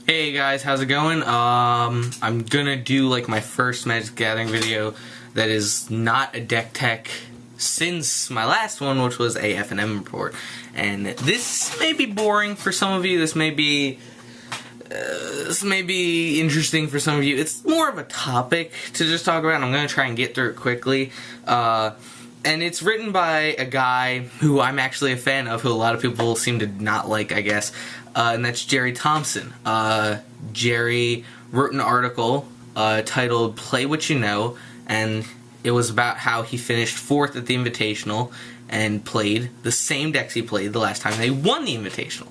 Hey guys, how's it going? I'm gonna do like my first Magic the Gathering video that is not a deck tech since my last one, which was a F&M report. And this may be boring for some of you, this may be interesting for some of you. It's more of a topic to just talk about, and I'm gonna try and get through it quickly. And it's written by a guy who I'm actually a fan of, who a lot of people seem to not like, I guess. And that's Gerry Thompson. Gerry wrote an article titled Play What You Know, and it was about how he finished 4th at the Invitational and played the same decks he played the last time they won the Invitational.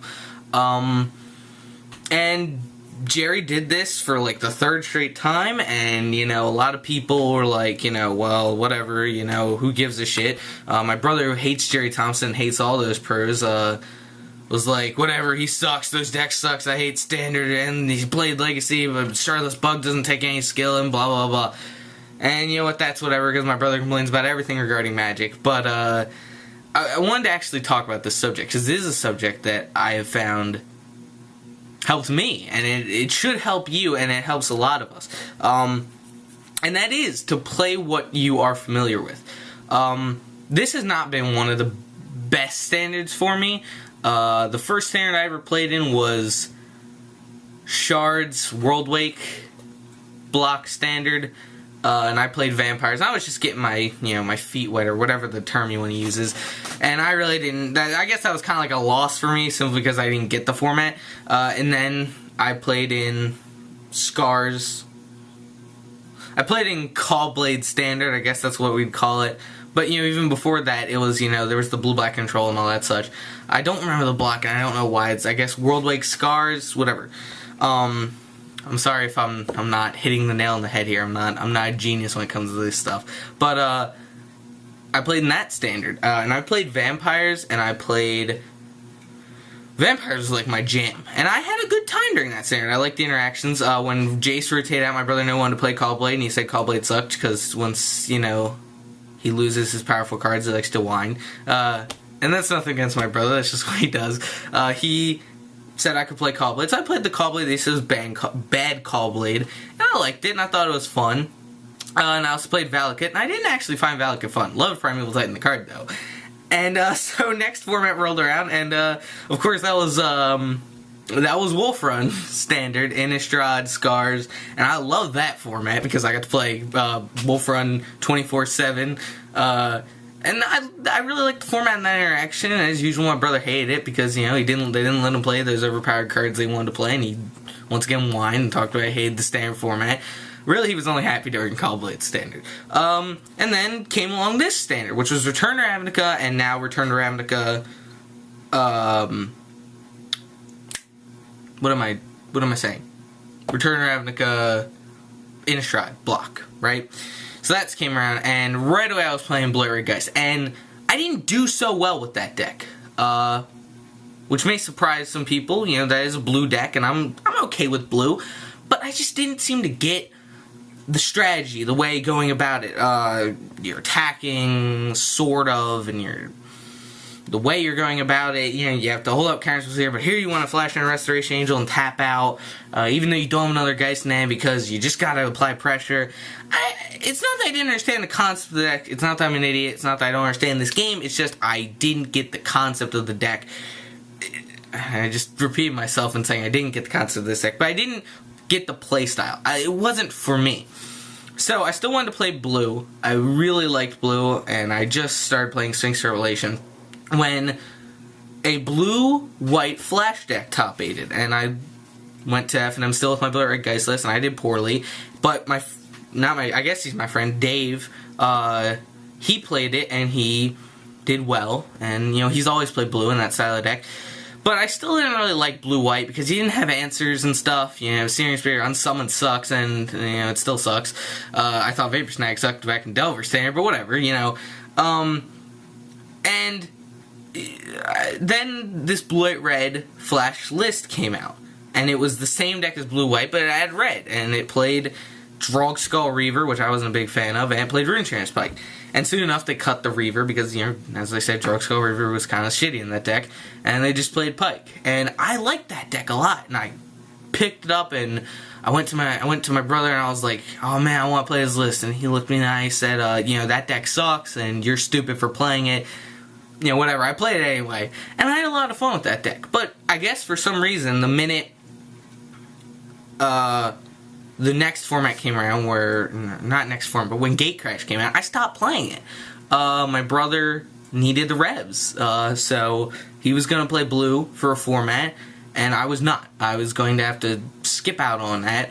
And Gerry did this for like the 3rd straight time, and a lot of people were like, well, whatever, who gives a shit. My brother, who hates Gerry Thompson, hates all those pros, was like, whatever, he sucks, those decks sucks, I hate Standard, and he played Legacy, but Charlotte's Bug doesn't take any skill, and blah blah blah. And you know what, that's whatever, because my brother complains about everything regarding Magic. But I wanted to actually talk about this subject, because this is a subject that I have found helps me, and it should help you, and it helps a lot of us. And that is to play what you are familiar with. This has not been one of the best standards for me. The first standard I ever played in was Shard's World Wake block standard, and I played Vampires. I was just getting my, my feet wet, or whatever the term you want to use is, and I really didn't, I guess that was kind of like a loss for me, simply because I didn't get the format. And then I played in Scars. I played in Caw-Blade Standard, I guess that's what we'd call it. But, even before that, it was, there was the blue-black control and all that such. I don't remember the block, and I don't know why. It's, I guess, World Wake, Scars, whatever. I'm sorry if I'm not hitting the nail on the head here. I'm not a genius when it comes to this stuff. But, I played in that standard. And I played Vampires, and I played... Vampires was like my jam. And I had a good time during that standard. I liked the interactions. When Jace rotated out, my brother no wanted to play Caw-Blade, and he said Caw-Blade sucked, because once, he loses his powerful cards, he likes to whine. And that's nothing against my brother, that's just what he does. He said I could play Caw-Blade, so I played the Caw-Blade. He says bad Caw-Blade, and I liked it, and I thought it was fun. And I also played Valakut, and I didn't actually find Valakut fun. Loved Primeval Titan, the card, though. And so next format rolled around, and of course that was Wolf Run Standard, Innistrad, Scars, and I love that format because I got to play Wolf Run 24/7, and I really liked the format in that interaction. And as usual, my brother hated it because they didn't let him play those overpowered cards they wanted to play, and he once again whined and talked about I hated the standard format. Really, he was only happy during Caw-Blade Standard. And then came along this standard, which was Return to Ravnica, and now Return to Ravnica, what am I saying? Return to Ravnica Innistrad block, right? So that's came around, and right away I was playing Blurry Geist, and I didn't do so well with that deck, which may surprise some people. That is a blue deck, and I'm okay with blue, but I just didn't seem to get the strategy, the way going about it. You're attacking, sort of, and the way you're going about it, you have to hold up counters here, but here you want to flash in a Restoration Angel and tap out, even though you don't have another Geist in hand, because you just gotta apply pressure. It's not that I didn't understand the concept of the deck, it's not that I'm an idiot, it's not that I don't understand this game, it's just I didn't get the concept of the deck. I just repeated myself in saying I didn't get the concept of this deck, but I didn't get the playstyle. It wasn't for me. So I still wanted to play blue. I really liked blue, and I just started playing Sphinx Revelation when a blue-white flash deck top-8'd, and I went to F&M still with my Blue Red Geist list, and I did poorly, but I guess he's my friend, Dave, he played it, and he did well, and, he's always played blue in that style of deck. But I still didn't really like blue-white because he didn't have answers and stuff. Searing Spear Unsummon sucks, and, it still sucks. I thought Vapor Snag sucked back in Delver Standard, but whatever, And then this blue-white-red flash list came out. And it was the same deck as blue-white, but it had red. And it played Drogskol Reaver, which I wasn't a big fan of, and it played Runechant Spike. And soon enough, they cut the Reaver because, as I said, Drogskol Reaver was kind of shitty in that deck, and they just played Pike. And I liked that deck a lot, and I picked it up and I went to my brother and I was like, oh man, I want to play this list. And he looked at me and I said, you know, that deck sucks and you're stupid for playing it. You know, whatever. I played it anyway. And I had a lot of fun with that deck. But I guess for some reason, the minute the next format came around, not next format, but when Gatecrash came out, I stopped playing it. My brother needed the revs. So he was going to play blue for a format. And I was not. I was going to have to skip out on that.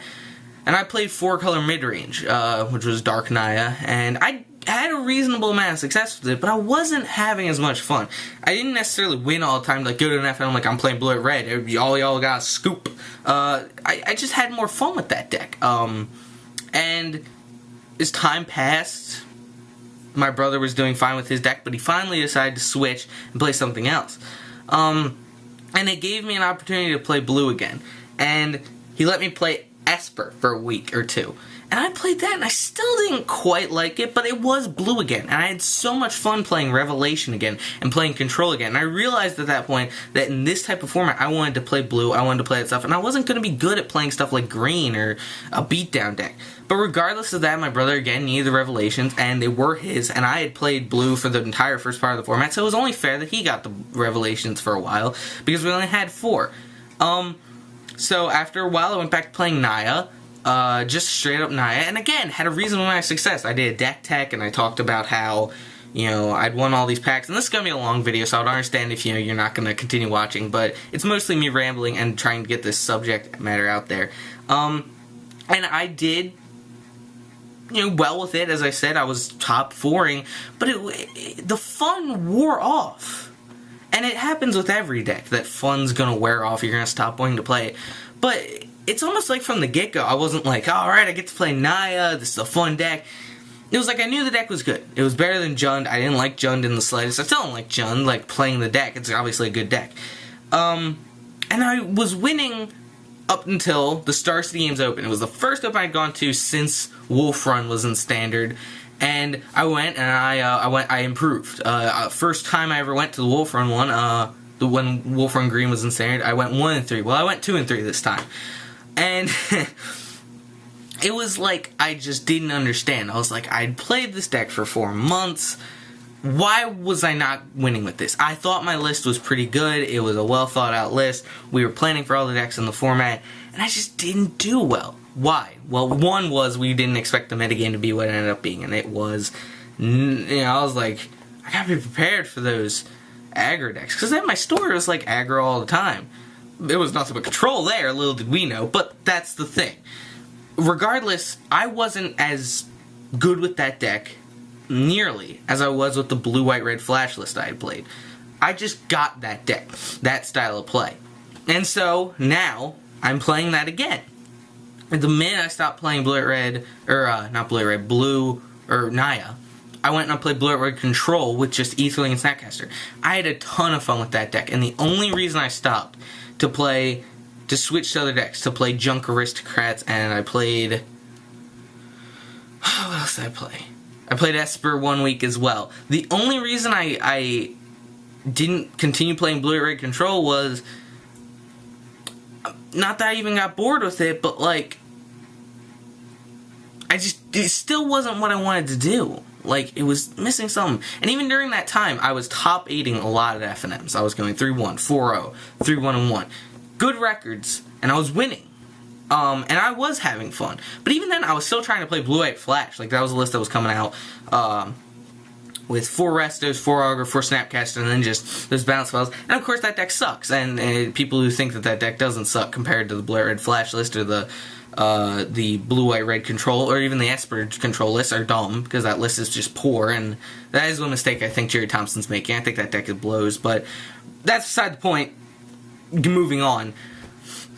And I played 4-color midrange, which was Dark Naya. And I had a reasonable amount of success with it, but I wasn't having as much fun. I didn't necessarily win all the time. Like, go to an FM, like, I'm playing blue at red. All y'all got a scoop. I just had more fun with that deck. And as time passed, my brother was doing fine with his deck, but he finally decided to switch and play something else. And it gave me an opportunity to play blue again. And he let me play Esper for a week or two. And I played that and I still didn't quite like it, but it was blue again. And I had so much fun playing Revelation again and playing Control again. And I realized at that point that in this type of format, I wanted to play blue, I wanted to play that stuff, and I wasn't going to be good at playing stuff like green or a beatdown deck. But regardless of that, my brother again needed the Revelations, and they were his, and I had played blue for the entire first part of the format, so it was only fair that he got the Revelations for a while, because we only had 4. So after a while, I went back to playing Naya, just straight up Naya, and again, had a reasonable amount of success. I did a deck tech, and I talked about how, you know, I'd won all these packs, and this is going to be a long video, so I would understand if, you know, you're not going to continue watching, but it's mostly me rambling and trying to get this subject matter out there. And I did, you know, well with it. As I said, I was top 4ing, but the fun wore off. And it happens with every deck, that fun's gonna wear off, you're gonna stop wanting to play it. But it's almost like from the get-go, I wasn't like, alright, I get to play Naya, this is a fun deck. It was like I knew the deck was good. It was better than Jund. I didn't like Jund in the slightest. I still don't like Jund, like playing the deck. It's obviously a good deck. And I was winning up until the Star City Games Open. It was the first Open I'd gone to since Wolf Run was in Standard, and I went and I improved. First time I ever went to the Wolf Run one, when Wolf Run Green was in Standard, I went 1-3. Well, I went 2-3 this time, and it was like I just didn't understand. I was like, I'd played this deck for 4 months. Why was I not winning with this? I thought my list was pretty good. It was a well thought out list. We were planning for all the decks in the format, and I just didn't do well. Why? Well, one was we didn't expect the metagame to be what it ended up being, and it was, you know, I was like, I gotta be prepared for those aggro decks, because then my story was like aggro all the time. It was nothing but control there, little did we know, but that's the thing. Regardless, I wasn't as good with that deck nearly as I was with the blue, white, red flash list I had played. I just got that deck, that style of play. And so, now, I'm playing that again. And the minute I stopped playing blue, red, or, not blue, red, blue, or Naya, I went and I played blue, red Control with just Etherling and Snapcaster. I had a ton of fun with that deck, and the only reason I stopped to switch to other decks, to play Junk Aristocrats, and I played, what else did I play? I played Esper 1 week as well. The only reason I didn't continue playing blue, red Control was, not that I even got bored with it, but like, it still wasn't what I wanted to do. Like, it was missing something. And even during that time, I was top 8ing a lot of FNMs. I was going 3-1, 4-0, 3-1-1. Good records, and I was winning. And I was having fun. But even then, I was still trying to play Blue-White Flash. Like, that was a list that was coming out with 4 Restos, 4 Augur, 4 Snapcaster, and then just those bounce spells. And of course, that deck sucks. And people who think that deck doesn't suck compared to the Blue-White Flash list or the Blue-White-Red Control, or even the Esper Control list are dumb, because that list is just poor. And that is one mistake I think Gerry Thompson's making. I think that deck blows. But that's beside the point. Moving on.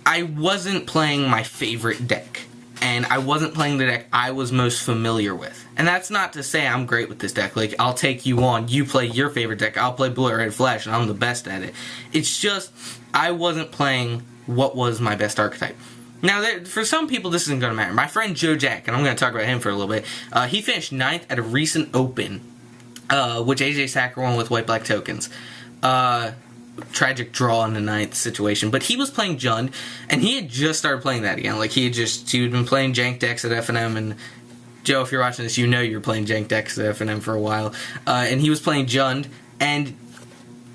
I wasn't playing my favorite deck, and I wasn't playing the deck I was most familiar with. And that's not to say I'm great with this deck. Like, I'll take you on, you play your favorite deck, I'll play Blue Red Flash, and I'm the best at it. It's just, I wasn't playing what was my best archetype. Now, for some people, this isn't going to matter. My friend Joe Jack, and I'm going to talk about him for a little bit, he finished 9th at a recent Open, which AJ Sacker won with white-black tokens. tragic draw in the 9th situation. But he was playing Jund, and he had just started playing that again. Like, he had been playing jank decks at FNM, and Joe, if you're watching this, you know you're playing jank decks at FNM for a while. And he was playing Jund, and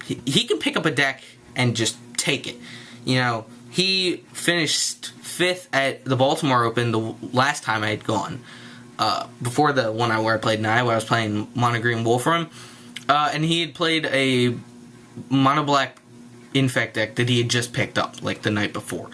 he can pick up a deck and just take it. You know, he finished 5th at the Baltimore Open the last time I had gone. Before the one where I played Nai, where I was playing Mono Green Wolfram. And he had played a Mono Black Infect deck that he had just picked up, like, the night before.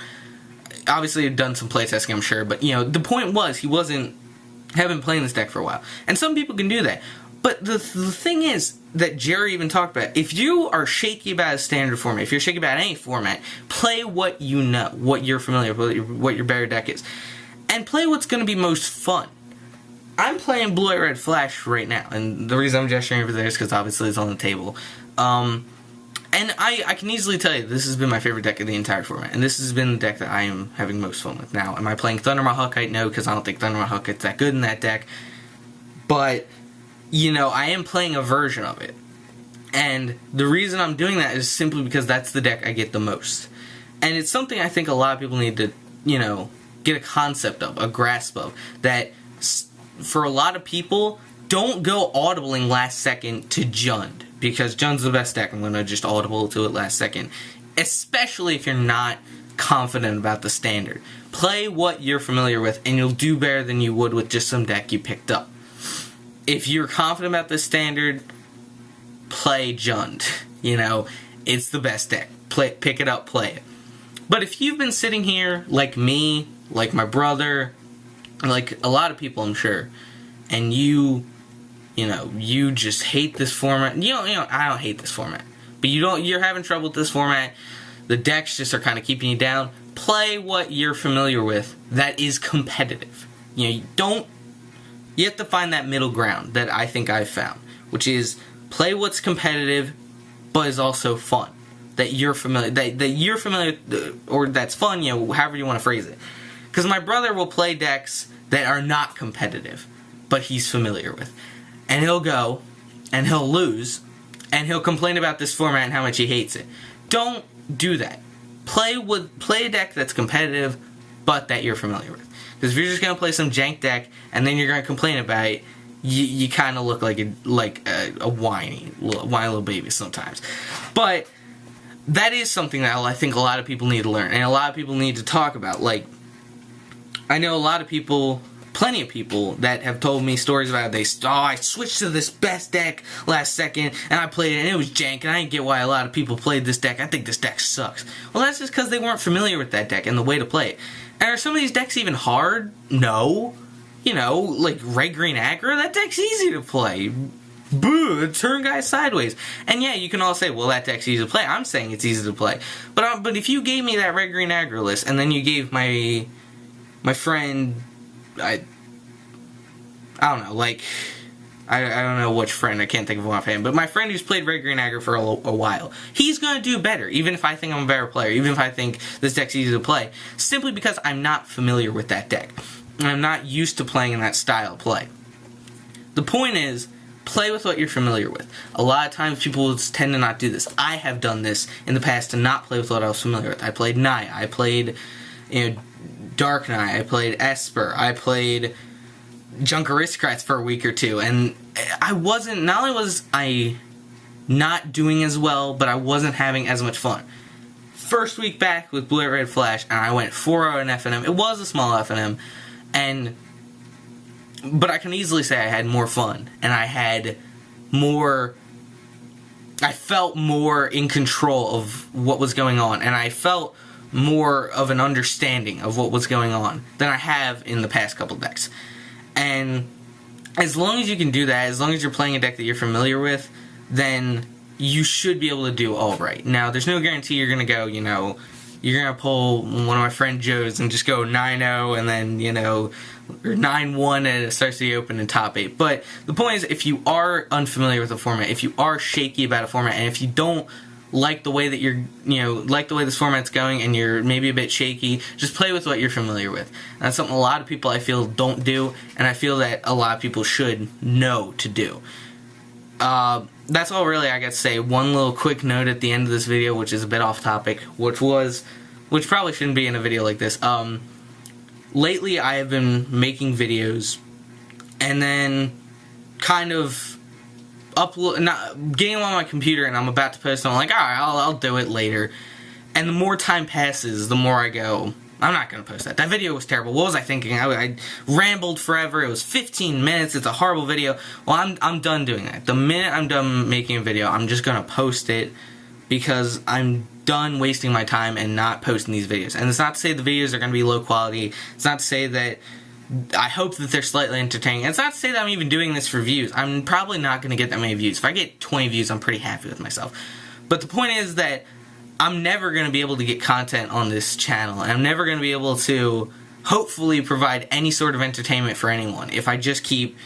Obviously, he had done some playtesting, I'm sure, but, you know, the point was, he had been playing this deck for a while. And some people can do that. But the thing is, that Gerry even talked about, if you are shaky about a standard format, if you're shaky about any format, play what you know, what you're familiar with, what your better deck is. And play what's going to be most fun. I'm playing Blue-White Red Flash right now, and the reason I'm gesturing over there is because obviously it's on the table. And I can easily tell you this has been my favorite deck of the entire format, and this has been the deck that I am having most fun with. Now, am I playing Thundermaw Huckite? No, because I don't think Thundermaw Huckite's that good in that deck. But, you know, I am playing a version of it. And the reason I'm doing that is simply because that's the deck I get the most. And it's something I think a lot of people need to, you know, get a concept of, a grasp of, that for a lot of people, don't go audibling last second to Jund, because Jund's the best deck. I'm going to just audible to it last second, especially if you're not confident about the standard. Play what you're familiar with, and you'll do better than you would with just some deck you picked up. If you're confident about the standard, play Jund. You know, it's the best deck. Pick it up, play it. But if you've been sitting here, like me, like my brother, like a lot of people, I'm sure, and you know, you just hate this format. You know, I don't hate this format, but you're having trouble with this format. The decks just are kind of keeping you down. Play what you're familiar with that is competitive. You know, you have to find that middle ground that I think I've found, which is play what's competitive, but is also fun. That you're familiar, that you're familiar, or that's fun, you know, however you want to phrase it. Because my brother will play decks that are not competitive, but he's familiar with. And he'll go, and he'll lose, and he'll complain about this format and how much he hates it. Don't do that. Play a deck that's competitive, but that you're familiar with. Because if you're just going to play some jank deck, and then you're going to complain about it, you kind of look like a whiny little baby sometimes. But that is something that I think a lot of people need to learn, and a lot of people need to talk about. Like, I know a lot of people, plenty of people, that have told me stories about it. I switched to this best deck last second, and I played it, and it was jank, and I didn't get why a lot of people played this deck. I think this deck sucks. Well, that's just because they weren't familiar with that deck and the way to play it. And are some of these decks even hard? No. You know, like Red Green Aggro, that deck's easy to play. Boo, turn guys sideways. And yeah, you can all say, well, that deck's easy to play. I'm saying it's easy to play. But if you gave me that Red Green Aggro list, and then you gave my friend, I don't know, like, I don't know which friend, I can't think of one offhand, but my friend who's played Red Green Aggro for a while, he's going to do better, even if I think I'm a better player, even if I think this deck's easy to play, simply because I'm not familiar with that deck. And I'm not used to playing in that style of play. The point is, play with what you're familiar with. A lot of times people tend to not do this. I have done this in the past to not play with what I was familiar with. I played Naya, I played, you know, Dark Knight, I played Esper, I played Junk Aristocrats for a week or two, and I wasn't, not only was I not doing as well, but I wasn't having as much fun. First week back with Blue-White Red Flash, and I went 4-0 in FNM. It was a small FNM, but I can easily say I had more fun, and I felt more in control of what was going on, and I felt more of an understanding of what was going on than I have in the past couple decks. And as long as you can do that, as long as you're playing a deck that you're familiar with, then you should be able to do all right. Now, there's no guarantee you're going to go, you know, you're going to pull one of my friend Joe's and just go 9-0 and then, you know, or 9-1 and it starts the open in top 8. But the point is, if you are unfamiliar with the format, if you are shaky about a format, and if you don't like the way that like the way this format's going and you're maybe a bit shaky, just play with what you're familiar with. And that's something a lot of people I feel don't do, and I feel that a lot of people should know to do. that's all really I got to say. One little quick note at the end of this video, which is a bit off topic, which probably shouldn't be in a video like this. Lately I have been making videos and then kind of getting them on my computer, and I'm about to post them. I'm like, alright, I'll do it later. And the more time passes, the more I go, I'm not going to post that. That video was terrible. What was I thinking? I rambled forever. It was 15 minutes. It's a horrible video. Well, I'm done doing that. The minute I'm done making a video, I'm just going to post it because I'm done wasting my time and not posting these videos. And it's not to say the videos are going to be low quality. It's not to say that I hope that they're slightly entertaining. It's not to say that I'm even doing this for views. I'm probably not going to get that many views. If I get 20 views, I'm pretty happy with myself. But the point is that I'm never going to be able to get content on this channel. And I'm never going to be able to, hopefully, provide any sort of entertainment for anyone if I just keep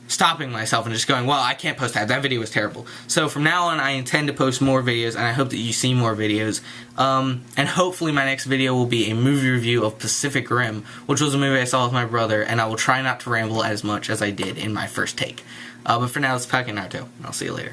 stopping myself and just going, well, I can't post that. That video was terrible. So from now on, I intend to post more videos, and I hope that you see more videos. And hopefully my next video will be a movie review of Pacific Rim, which was a movie I saw with my brother, and I will try not to ramble as much as I did in my first take. But for now, it's Pack and Naruto, and I'll see you later.